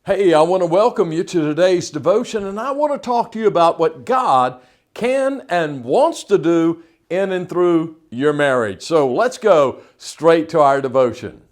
Hey, I want to welcome you to today's devotion, and I want to talk to you about what God can and wants to do in and through your marriage. So let's go straight to our devotion.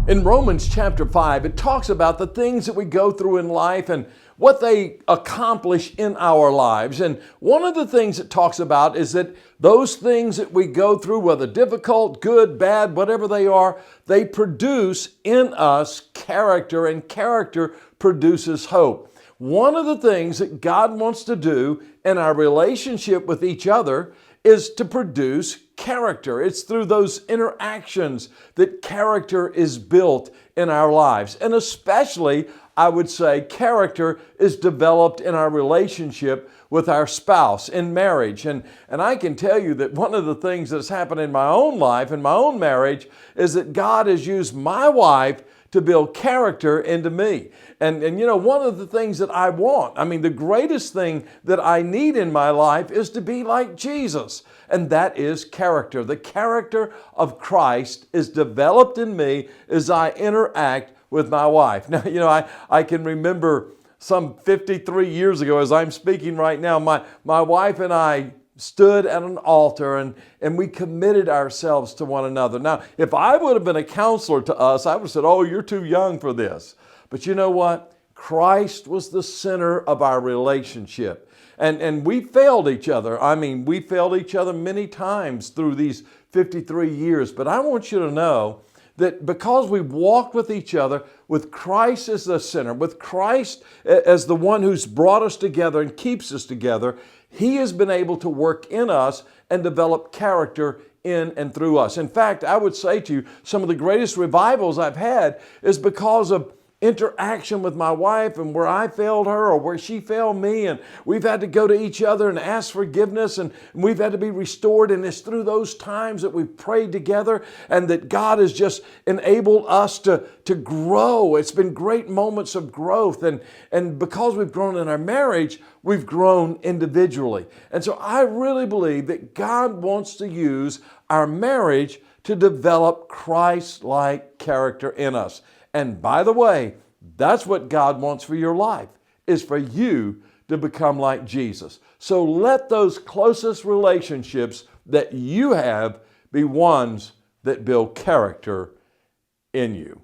In Romans chapter 5, it talks about the things that we go through in life and what they accomplish in our lives. And one of the things it talks about is that those things that we go through, whether difficult, good, bad, whatever they are, they produce in us character, and character produces hope. One of the things that God wants to do in our relationship with each other is to produce character. It's through those interactions that character is built in our lives. And especially, I would say, character is developed in our relationship with our spouse in marriage. And I can tell you that one of the things that's happened in my own life, in my own marriage, is that God has used my wife to build character into me. And you know, one of the things that I want, the greatest thing that I need in my life is to be like Jesus. And that is character. The character of Christ is developed in me as I interact with my wife. Now, you know, I can remember some 53 years ago, as I'm speaking right now, my wife and I stood at an altar and we committed ourselves to one another. Now, if I would have been a counselor to us, I would have said, oh, you're too young for this. But you know what? Christ was the center of our relationship. And we failed each other. We failed each other many times through these 53 years. But I want you to know that because we've walked with each other, with Christ as the center, with Christ as the one who's brought us together and keeps us together, He has been able to work in us and develop character in and through us. In fact, I would say to you, some of the greatest revivals I've had is because of interaction with my wife, and where I failed her or where she failed me, and we've had to go to each other and ask forgiveness, and we've had to be restored. And it's through those times that we've prayed together and that God has just enabled us to grow. It's been great moments of growth, and because we've grown in our marriage, we've grown individually. And so I really believe that God wants to use our marriage to develop Christ-like character in us. And by the way, that's what God wants for your life, is for you to become like Jesus. So let those closest relationships that you have be ones that build character in you.